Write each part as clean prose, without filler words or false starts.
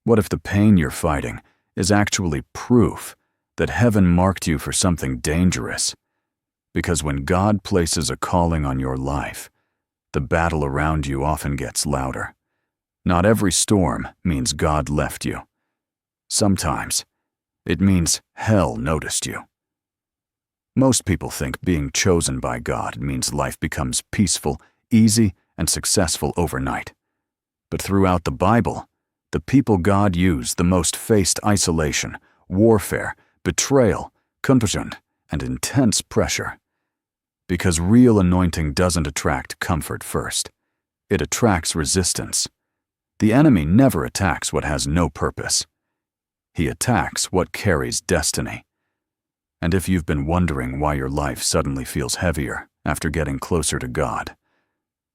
What if the pain you're fighting is actually proof that heaven marked you for something dangerous? Because when God places a calling on your life, the battle around you often gets louder. Not every storm means God left you. Sometimes it means hell noticed you. Most people think being chosen by God means life becomes peaceful, easy, and successful overnight. But throughout the Bible, the people God used the most faced isolation, warfare, betrayal, confusion, and intense pressure. Because real anointing doesn't attract comfort first. It attracts resistance. The enemy never attacks what has no purpose. He attacks what carries destiny. And if you've been wondering why your life suddenly feels heavier after getting closer to God,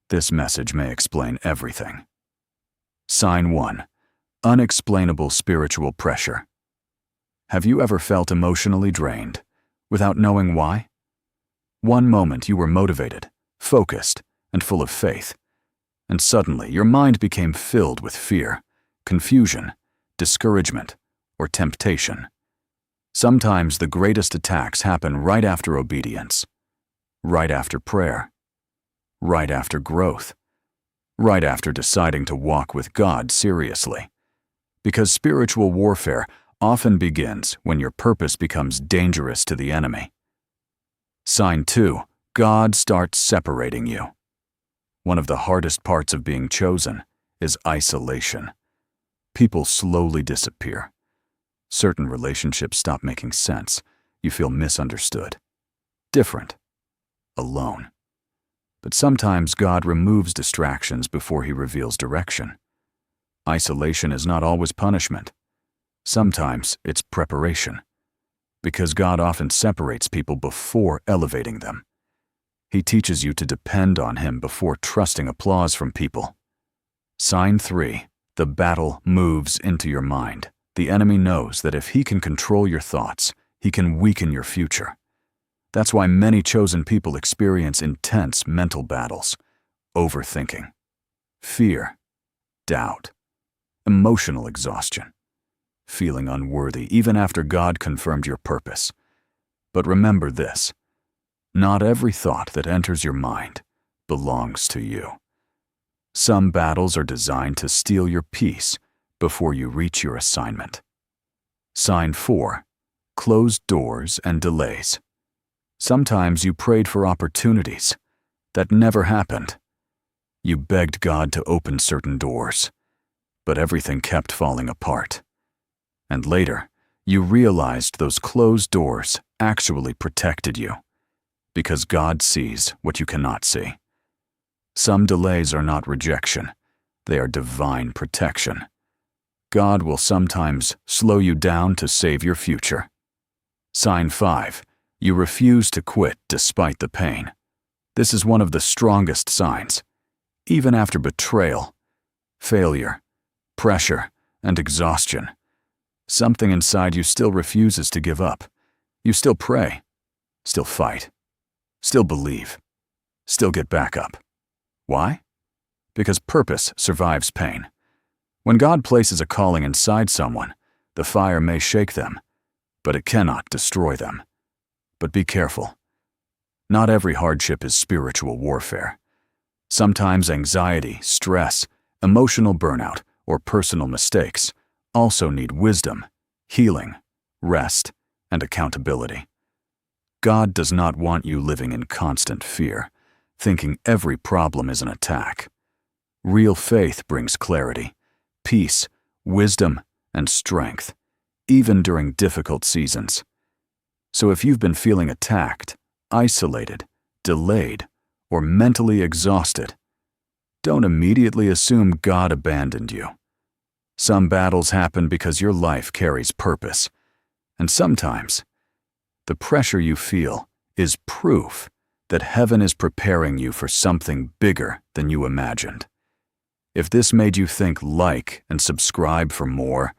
this message may explain everything. Sign 1. Unexplainable spiritual pressure. Have you ever felt emotionally drained without knowing why? One moment you were motivated, focused, and full of faith, and suddenly your mind became filled with fear, confusion, discouragement, or temptation. Sometimes the greatest attacks happen right after obedience, right after prayer, right after growth, right after deciding to walk with God seriously. Because spiritual warfare often begins when your purpose becomes dangerous to the enemy. Sign 2. God starts separating you. One of the hardest parts of being chosen is isolation. People slowly disappear. Certain relationships stop making sense. You feel misunderstood, different, alone. But sometimes God removes distractions before He reveals direction. Isolation is not always punishment. Sometimes it's preparation. Because God often separates people before elevating them. He teaches you to depend on Him before trusting applause from people. Sign 3. The battle moves into your mind. The enemy knows that if he can control your thoughts, he can weaken your future. That's why many chosen people experience intense mental battles, overthinking, fear, doubt, emotional exhaustion, feeling unworthy even after God confirmed your purpose. But remember this, not every thought that enters your mind belongs to you. Some battles are designed to steal your peace before you reach your assignment. Sign 4. Closed doors and delays. Sometimes you prayed for opportunities that never happened. You begged God to open certain doors, but everything kept falling apart. And later, you realized those closed doors actually protected you, because God sees what you cannot see. Some delays are not rejection, they are divine protection. God will sometimes slow you down to save your future. Sign 5. You refuse to quit despite the pain. This is one of the strongest signs. Even after betrayal, failure, pressure, and exhaustion, something inside you still refuses to give up. You still pray, still fight, still believe, still get back up. Why? Because purpose survives pain. When God places a calling inside someone, the fire may shake them, but it cannot destroy them. But be careful. Not every hardship is spiritual warfare. Sometimes anxiety, stress, emotional burnout, or personal mistakes also need wisdom, healing, rest, and accountability. God does not want you living in constant fear, thinking every problem is an attack. Real faith brings clarity, peace, wisdom, and strength, even during difficult seasons. So if you've been feeling attacked, isolated, delayed, or mentally exhausted, don't immediately assume God abandoned you. Some battles happen because your life carries purpose, and sometimes the pressure you feel is proof that heaven is preparing you for something bigger than you imagined. If this made you think, like, and subscribe for more,